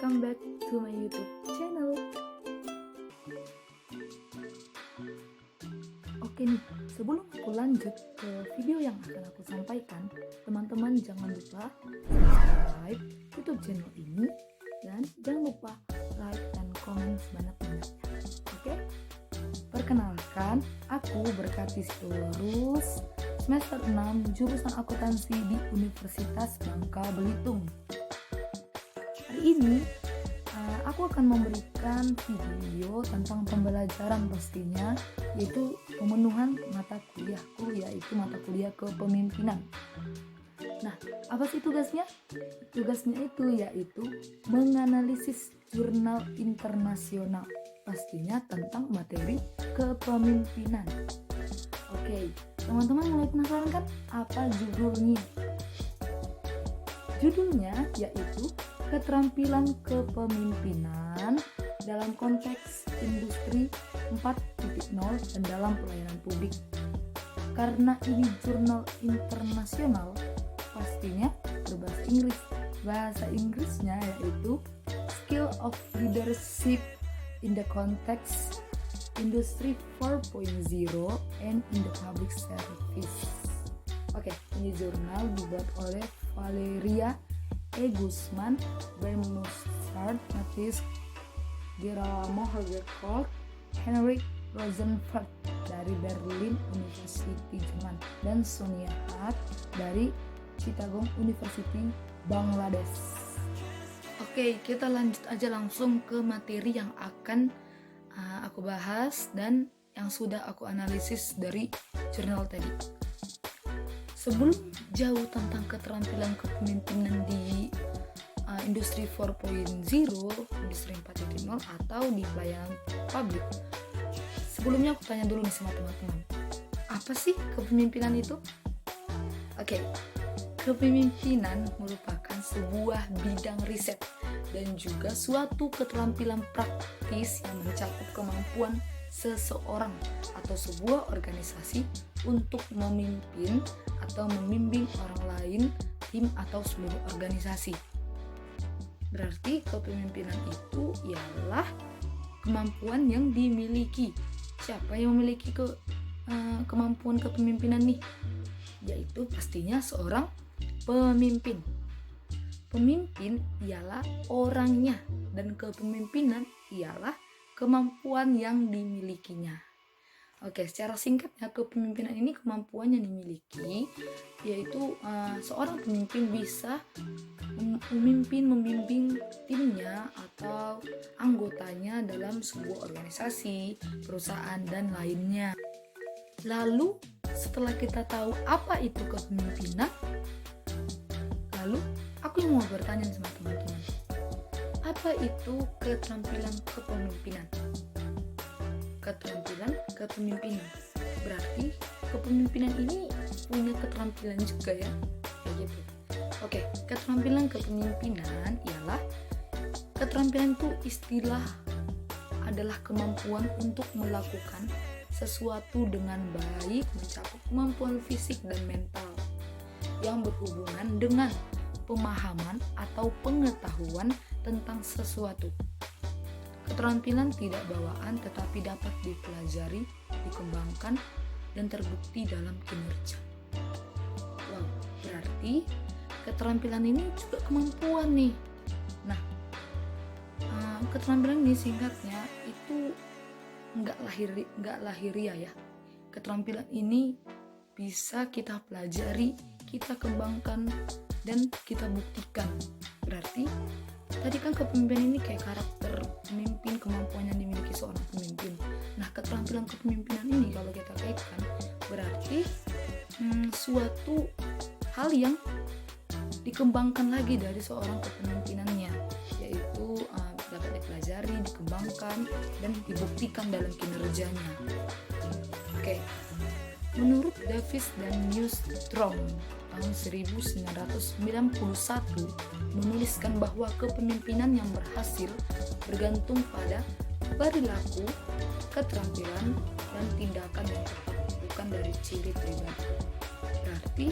welcome back to my YouTube channel. Oke nih, sebelum aku lanjut ke video yang akan aku sampaikan, teman-teman jangan lupa subscribe YouTube channel ini dan jangan lupa like dan komen sebanyak-banyaknya. Oke? Perkenalkan, aku Berkatis lulus semester 6 jurusan akuntansi di Universitas Bangka Belitung. Hari ini aku akan memberikan video tentang pembelajaran pastinya, yaitu pemenuhan mata kuliahku, yaitu mata kuliah kepemimpinan. Nah, apa sih tugasnya? Tugasnya itu yaitu menganalisis jurnal internasional, pastinya tentang materi kepemimpinan. Oke, teman-teman mulai penasaran kan apa judulnya? Judulnya yaitu keterampilan kepemimpinan dalam konteks industri 4.0 dan dalam pelayanan publik. Karena ini jurnal internasional, pastinya berbahasa Inggris. Bahasa Inggrisnya yaitu Skill of Leadership in the Context Industry 4.0 and in the Public Service. Oke, ini jurnal dibuat oleh Valeria E. Guzman, Ben Mustard, Matthias Girolamo Hagerkolt, Henrik Rosenfeld dari Berlin University Jerman, dan Sonia Hart dari Chittagong University Bangladesh. Oke, kita lanjut aja langsung ke materi yang akan aku bahas dan yang sudah aku analisis dari jurnal tadi. Sebelum jauh tentang keterampilan kepemimpinan di industri 4.0, industri 4.0 atau di pelayanan publik, sebelumnya aku tanya dulu nih sama teman-teman, apa sih kepemimpinan itu? Oke, kepemimpinan merupakan sebuah bidang riset dan juga suatu keterampilan praktis yang mencakup kemampuan seseorang atau sebuah organisasi untuk memimpin atau membimbing orang lain, tim atau seluruh organisasi. Berarti kepemimpinan itu ialah kemampuan yang dimiliki. Siapa yang memiliki kemampuan kepemimpinan nih? Yaitu pastinya seorang pemimpin. Pemimpin ialah orangnya dan kepemimpinan ialah kemampuan yang dimilikinya. Oke, secara singkatnya kepemimpinan ini kemampuan yang dimiliki, yaitu seorang pemimpin bisa membimbing timnya atau anggotanya dalam sebuah organisasi, perusahaan, dan lainnya. Lalu setelah kita tahu apa itu kepemimpinan, lalu aku mau bertanya sama teman-teman, apa itu keterampilan kepemimpinan? Keterampilan kepemimpinan berarti kepemimpinan ini punya keterampilan juga ya, kayak gitu. Oke, keterampilan kepemimpinan ialah keterampilan itu istilah adalah kemampuan untuk melakukan sesuatu dengan baik, mencakup kemampuan fisik dan mental yang berhubungan dengan pemahaman atau pengetahuan tentang sesuatu. Keterampilan tidak bawaan tetapi dapat dipelajari, dikembangkan, dan terbukti dalam kinerja. Wow, berarti keterampilan ini juga kemampuan nih. Nah, keterampilan ini singkatnya itu nggak lahiriah ya. Keterampilan ini bisa kita pelajari, kita kembangkan, dan kita buktikan. Berarti tadi kan kepemimpinan ini kayak karakter pemimpin, kemampuan yang dimiliki seorang pemimpin. Nah, keterampilan kepemimpinan ini kalau kita kaitkan berarti suatu hal yang dikembangkan lagi dari seorang kepemimpinannya, yaitu dapat dipelajari, dikembangkan, dan dibuktikan dalam kinerjanya. Oke, menurut Davis dan Newstrom tahun 1991 menuliskan bahwa kepemimpinan yang berhasil bergantung pada perilaku, keterampilan, dan tindakan yang tepat, bukan dari ciri pribadi. Berarti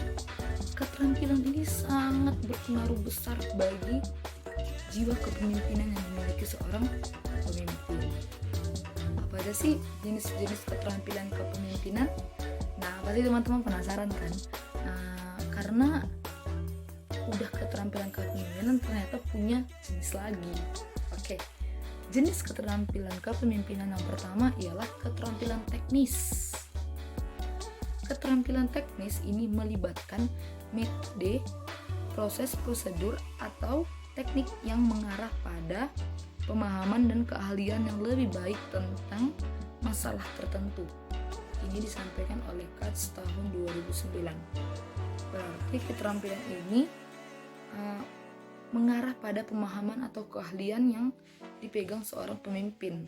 keterampilan ini sangat berpengaruh besar bagi jiwa kepemimpinan yang dimiliki seorang pemimpin. Apa aja sih jenis-jenis keterampilan kepemimpinan? Nah, pasti teman-teman penasaran kan? Karena udah keterampilan kepemimpinan ternyata punya jenis lagi. Oke. Jenis keterampilan kepemimpinan yang pertama ialah keterampilan teknis. Keterampilan teknis ini melibatkan metode, proses, prosedur, atau teknik yang mengarah pada pemahaman dan keahlian yang lebih baik tentang masalah tertentu. Ini disampaikan oleh Katz tahun 2009. Berarti keterampilan ini mengarah pada pemahaman atau keahlian yang dipegang seorang pemimpin.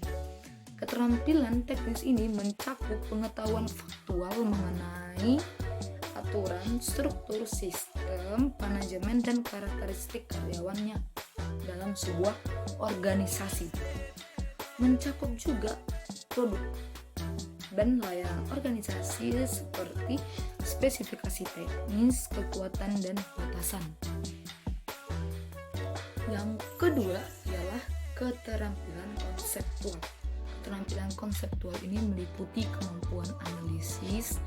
Keterampilan teknis ini mencakup pengetahuan faktual mengenai aturan, struktur, sistem, manajemen, dan karakteristik karyawannya dalam sebuah organisasi. Mencakup juga produk dan layanan organisasi seperti spesifikasi teknis, kekuatan, dan batasan. Yang kedua ialah keterampilan konseptual. Keterampilan konseptual ini meliputi kemampuan analisis,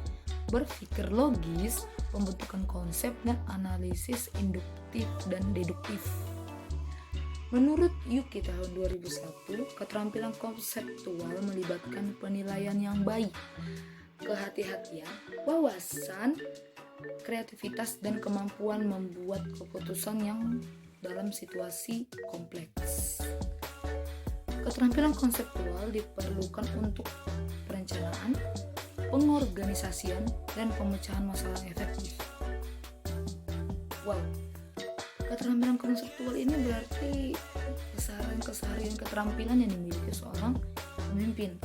berpikir logis, pembentukan konsep, dan analisis induktif dan deduktif. Menurut Yuki tahun 2001, keterampilan konseptual melibatkan penilaian yang baik, kehati-hatian, wawasan, kreativitas, dan kemampuan membuat keputusan yang dalam situasi kompleks. Keterampilan konseptual diperlukan untuk perencanaan, pengorganisasian, dan pemecahan masalah yang efektif. Wow, keterampilan konseptual ini berarti keseharian keterampilan yang dimiliki seorang pemimpin.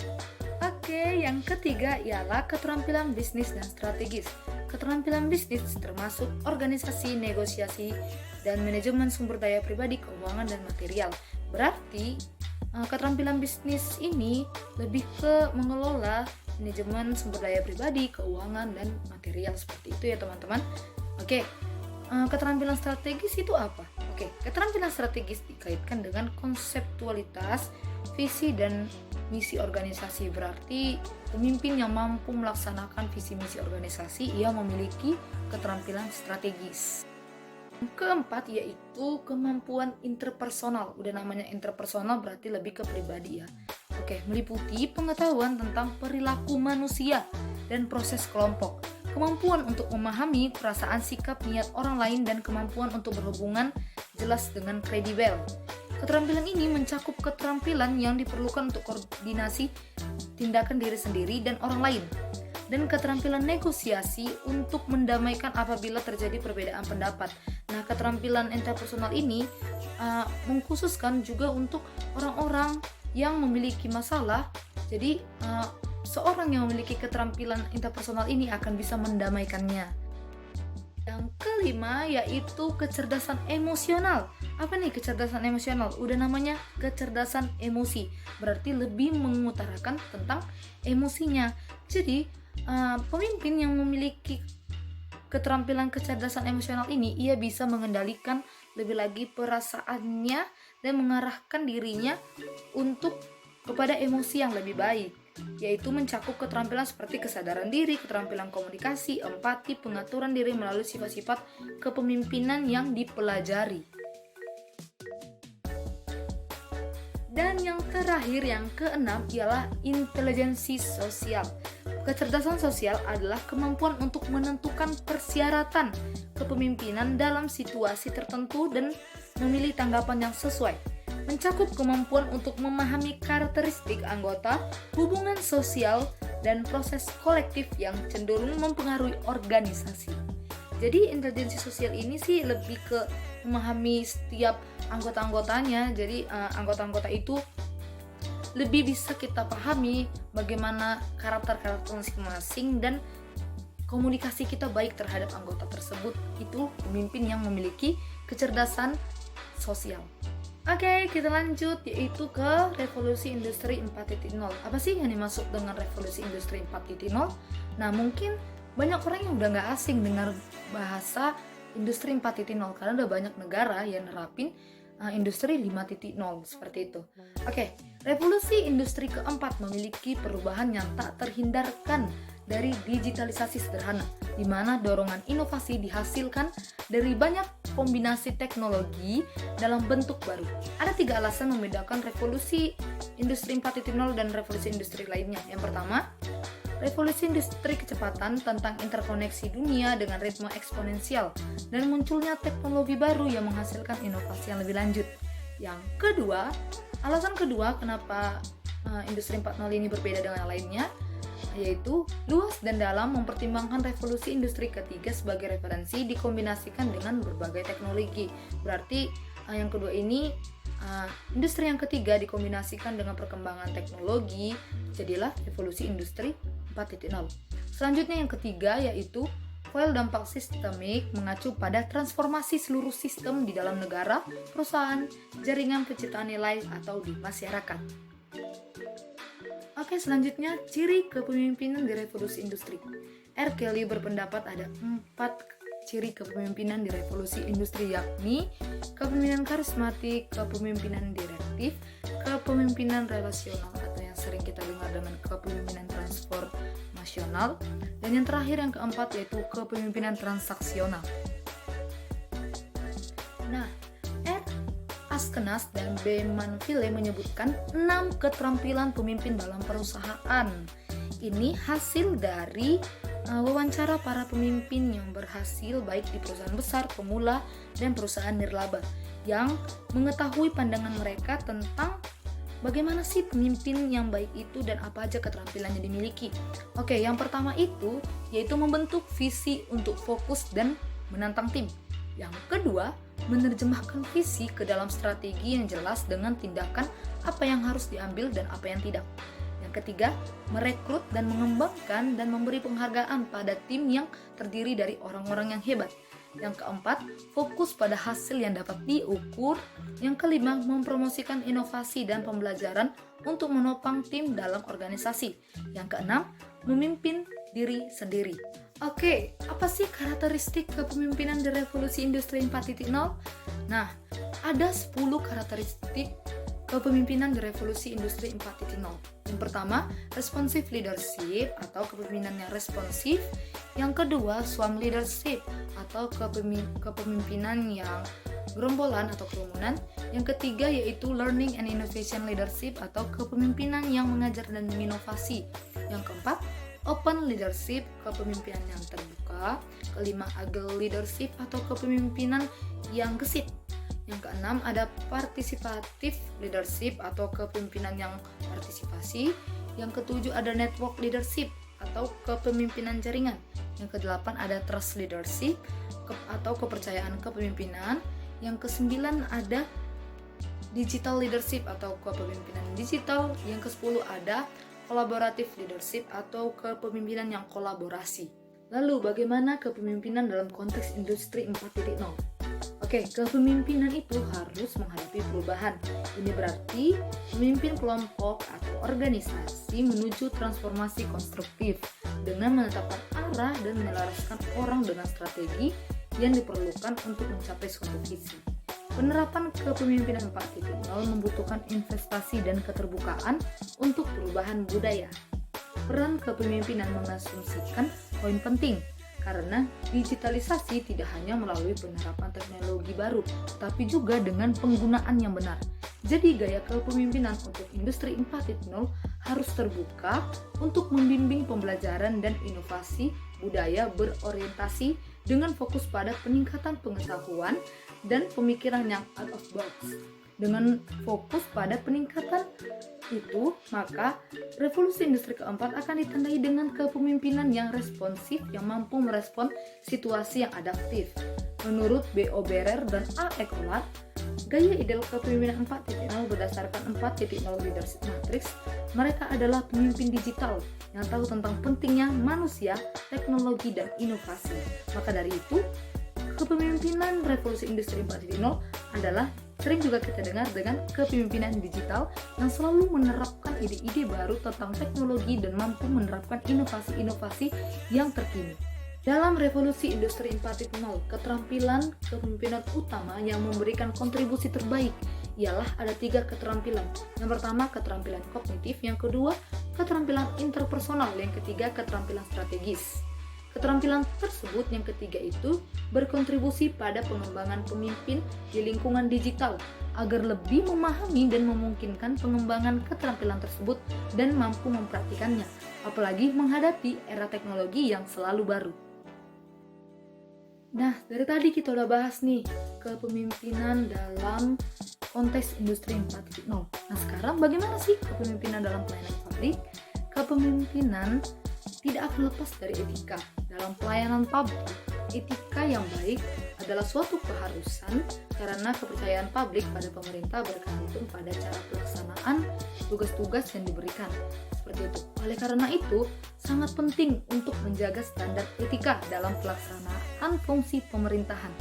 Oke, yang ketiga ialah keterampilan bisnis dan strategis. Keterampilan bisnis termasuk organisasi, negosiasi, dan manajemen sumber daya pribadi, keuangan, dan material. Berarti keterampilan bisnis ini lebih ke mengelola manajemen sumber daya pribadi, keuangan, dan material, seperti itu ya teman-teman. Oke, keterampilan strategis itu apa? Oke, keterampilan strategis dikaitkan dengan konseptualitas, visi, dan misi organisasi. Berarti pemimpin yang mampu melaksanakan visi misi organisasi, ia memiliki keterampilan strategis. Yang keempat yaitu kemampuan interpersonal. Udah namanya interpersonal berarti lebih ke pribadi ya. Oke, meliputi pengetahuan tentang perilaku manusia dan proses kelompok, kemampuan untuk memahami perasaan, sikap, niat orang lain, dan kemampuan untuk berhubungan jelas dengan kredibel. Keterampilan ini mencakup keterampilan yang diperlukan untuk koordinasi tindakan diri sendiri dan orang lain, dan keterampilan negosiasi untuk mendamaikan apabila terjadi perbedaan pendapat. Nah, keterampilan interpersonal ini mengkhususkan juga untuk orang-orang yang memiliki masalah. Jadi, seorang yang memiliki keterampilan interpersonal ini akan bisa mendamaikannya. Yang kelima yaitu kecerdasan emosional. Apa nih kecerdasan emosional? Udah namanya kecerdasan emosi. Berarti lebih mengutarakan tentang emosinya. Jadi, pemimpin yang memiliki keterampilan kecerdasan emosional ini, ia bisa mengendalikan lebih lagi perasaannya dan mengarahkan dirinya untuk kepada emosi yang lebih baik, yaitu mencakup keterampilan seperti kesadaran diri, keterampilan komunikasi, empati, pengaturan diri melalui sifat-sifat kepemimpinan yang dipelajari. Dan yang terakhir, yang keenam, ialah intelijensi sosial. Kecerdasan sosial adalah kemampuan untuk menentukan persyaratan kepemimpinan dalam situasi tertentu dan memilih tanggapan yang sesuai. Mencakup kemampuan untuk memahami karakteristik anggota, hubungan sosial, dan proses kolektif yang cenderung mempengaruhi organisasi. Jadi intelijensi sosial ini sih lebih ke memahami setiap anggota-anggotanya. Jadi anggota-anggota itu lebih bisa kita pahami bagaimana karakter-karakter masing-masing dan komunikasi kita baik terhadap anggota tersebut. Itu pemimpin yang memiliki kecerdasan sosial. Oke, kita lanjut yaitu ke revolusi industri 4.0. Apa sih yang dimaksud dengan revolusi industri 4.0? Nah, mungkin banyak orang yang udah gak asing dengar bahasa industri 4.0 karena udah banyak negara yang nerapin industri 5.0 seperti itu. Oke, revolusi industri keempat memiliki perubahan yang tak terhindarkan dari digitalisasi sederhana, di mana dorongan inovasi dihasilkan dari banyak kombinasi teknologi dalam bentuk baru. Ada 3 alasan membedakan revolusi industri 4.0 dan revolusi industri lainnya. Yang pertama, revolusi industri kecepatan tentang interkoneksi dunia dengan ritme eksponensial dan munculnya teknologi baru yang menghasilkan inovasi yang lebih lanjut. Yang kedua, alasan kedua kenapa industri 4.0 ini berbeda dengan yang lainnya, yaitu luas dan dalam mempertimbangkan revolusi industri ketiga sebagai referensi dikombinasikan dengan berbagai teknologi. Berarti yang kedua ini industri yang ketiga dikombinasikan dengan perkembangan teknologi, jadilah revolusi industri 4.0. Selanjutnya yang ketiga yaitu foil dampak sistemik, mengacu pada transformasi seluruh sistem di dalam negara, perusahaan, jaringan penciptaan nilai atau di masyarakat. Oke, selanjutnya ciri kepemimpinan di revolusi industri. R. Kelly berpendapat ada 4 ciri kepemimpinan di revolusi industri, yakni kepemimpinan karismatik, kepemimpinan direktif, kepemimpinan relasional atau yang sering kita dengar dengan kepemimpinan transformasional, dan yang terakhir yang keempat yaitu kepemimpinan transaksional. Nah, R. Askenas dan B. Manville menyebutkan 6 keterampilan pemimpin dalam perusahaan. Ini hasil dari wawancara para pemimpin yang berhasil baik di perusahaan besar, pemula, dan perusahaan nirlaba yang mengetahui pandangan mereka tentang bagaimana sih pemimpin yang baik itu dan apa aja keterampilan yang dimiliki. Oke, yang pertama itu yaitu membentuk visi untuk fokus dan menantang tim. Yang kedua, menerjemahkan visi ke dalam strategi yang jelas dengan tindakan apa yang harus diambil dan apa yang tidak. Yang ketiga, merekrut dan mengembangkan dan memberi penghargaan pada tim yang terdiri dari orang-orang yang hebat. Yang keempat, fokus pada hasil yang dapat diukur. Yang kelima, mempromosikan inovasi dan pembelajaran untuk menopang tim dalam organisasi. Yang keenam, memimpin diri sendiri. Oke, apa sih karakteristik kepemimpinan di revolusi industri 4.0? Nah, ada 10 karakteristik kepemimpinan di revolusi industri 4.0. Yang pertama, responsive leadership atau kepemimpinan yang responsif. Yang kedua, swarm leadership atau kepemimpinan yang gerombolan atau kerumunan. Yang ketiga yaitu learning and innovation leadership atau kepemimpinan yang mengajar dan menginovasi. Yang keempat, open leadership, kepemimpinan yang terbuka. Kelima, agile leadership atau kepemimpinan yang gesit. Yang keenam, ada participative leadership atau kepemimpinan yang partisipasi. Yang ketujuh, ada network leadership atau kepemimpinan jaringan. Yang kedelapan, ada trust leadership atau kepercayaan kepemimpinan. Yang kesembilan, ada digital leadership atau kepemimpinan digital. Yang kesepuluh, ada collaborative leadership atau kepemimpinan yang kolaborasi. Lalu, bagaimana kepemimpinan dalam konteks industri 4.0? Oke, kepemimpinan itu harus menghadapi perubahan. Ini berarti memimpin kelompok atau organisasi menuju transformasi konstruktif dengan menetapkan arah dan menyelaraskan orang dengan strategi yang diperlukan untuk mencapai suatu visi. Penerapan kepemimpinan 4.0 membutuhkan investasi dan keterbukaan untuk perubahan budaya. Peran kepemimpinan mengasumsikan poin penting, karena digitalisasi tidak hanya melalui penerapan teknologi baru, tapi juga dengan penggunaan yang benar. Jadi gaya kepemimpinan untuk industri 4.0 harus terbuka untuk membimbing pembelajaran dan inovasi budaya berorientasi dengan fokus pada peningkatan pengetahuan dan pemikiran yang out of box. Dengan fokus pada peningkatan itu, maka revolusi industri keempat akan ditandai dengan kepemimpinan yang responsif yang mampu merespon situasi yang adaptif. Menurut B.O. Berer dan A. Ecolard, gaya ideal kepemimpinan 4.0 berdasarkan 4.0 leadership matrix. Mereka adalah pemimpin digital yang tahu tentang pentingnya manusia, teknologi, dan inovasi. Maka dari itu, kepemimpinan revolusi industri 4.0 adalah sering juga kita dengar dengan kepemimpinan digital yang selalu menerapkan ide-ide baru tentang teknologi dan mampu menerapkan inovasi-inovasi yang terkini. Dalam revolusi industri 4.0, keterampilan kepemimpinan utama yang memberikan kontribusi terbaik ialah ada 3 keterampilan. Yang pertama, keterampilan kognitif. Yang kedua, keterampilan interpersonal. Yang ketiga, keterampilan strategis. Keterampilan tersebut yang ketiga itu berkontribusi pada pengembangan pemimpin di lingkungan digital agar lebih memahami dan memungkinkan pengembangan keterampilan tersebut dan mampu mempraktikannya, apalagi menghadapi era teknologi yang selalu baru. Nah, dari tadi kita udah bahas nih kepemimpinan dalam konteks industri 4.0. Nah, sekarang bagaimana sih kepemimpinan dalam pelayanan publik? Kepemimpinan tidak akan lepas dari etika. Dalam pelayanan publik, etika yang baik adalah suatu keharusan karena kepercayaan publik pada pemerintah bergantung pada cara pelaksanaan tugas-tugas yang diberikan. Seperti itu. Oleh karena itu, sangat penting untuk menjaga standar etika dalam pelaksanaan fungsi pemerintahan.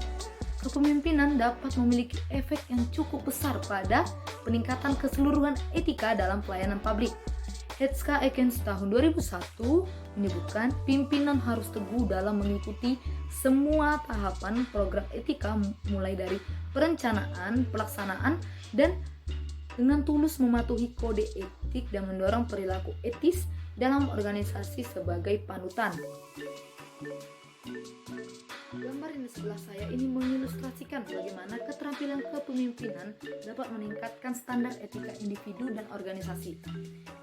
Kepemimpinan dapat memiliki efek yang cukup besar pada peningkatan keseluruhan etika dalam pelayanan publik. Hetzka Ekens tahun 2001 menyebutkan pimpinan harus teguh dalam mengikuti semua tahapan program etika mulai dari perencanaan, pelaksanaan, dan dengan tulus mematuhi kode etik dan mendorong perilaku etis dalam organisasi sebagai panutan. Gambar yang di sebelah saya ini mengilustrasikan bagaimana keterampilan kepemimpinan dapat meningkatkan standar etika individu dan organisasi.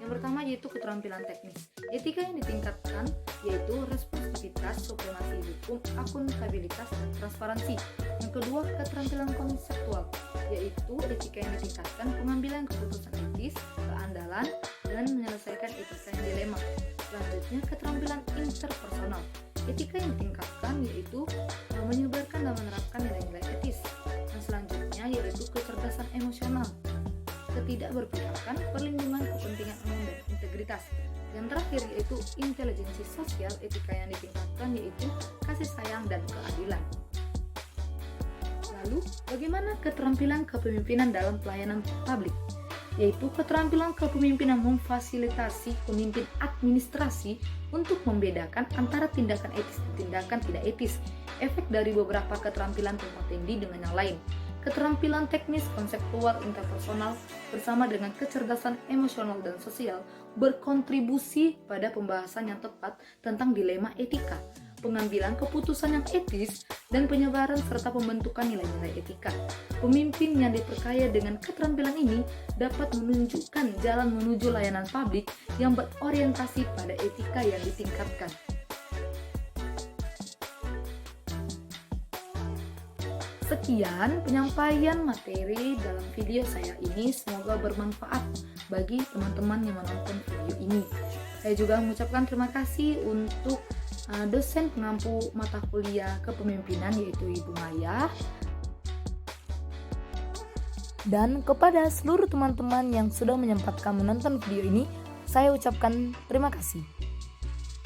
Yang pertama yaitu keterampilan teknis. Etika yang ditingkatkan yaitu responsivitas, supremasi hukum, akuntabilitas, dan transparansi. Yang kedua, keterampilan konseptual, yaitu etika yang ditingkatkan pengambilan keputusan etis, keandalan, dan menyelesaikan etika yang dilema. Selanjutnya, keterampilan interpersonal. Etika yang ditingkatkan yaitu menyebarkan dan menerapkan nilai-nilai etis. Dan selanjutnya yaitu kecerdasan emosional, ketidakberpihakan, perlindungan kepentingan umum dan integritas. Yang terakhir yaitu intelijensi sosial. Etika yang ditingkatkan yaitu kasih sayang dan keadilan. Lalu, bagaimana keterampilan kepemimpinan dalam pelayanan publik? Yaitu keterampilan kepemimpinan memfasilitasi pemimpin administrasi untuk membedakan antara tindakan etis dan tindakan tidak etis. Efek dari beberapa keterampilan tempat tinggi dengan yang lain. Keterampilan teknis, konseptual, interpersonal bersama dengan kecerdasan emosional dan sosial berkontribusi pada pembahasan yang tepat tentang dilema etika, pengambilan keputusan yang etis, dan penyebaran serta pembentukan nilai-nilai etika. Pemimpin yang diperkaya dengan keterampilan ini dapat menunjukkan jalan menuju layanan publik yang berorientasi pada etika yang ditingkatkan. Sekian penyampaian materi dalam video saya ini, semoga bermanfaat bagi teman-teman yang menonton video ini. Saya juga mengucapkan terima kasih untuk dosen pengampu mata kuliah kepemimpinan yaitu Ibu Maya, dan kepada seluruh teman-teman yang sudah menyempatkan menonton video ini, saya ucapkan terima kasih.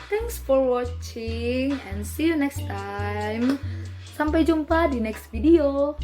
Thanks for watching and see you next time. Sampai jumpa di next video.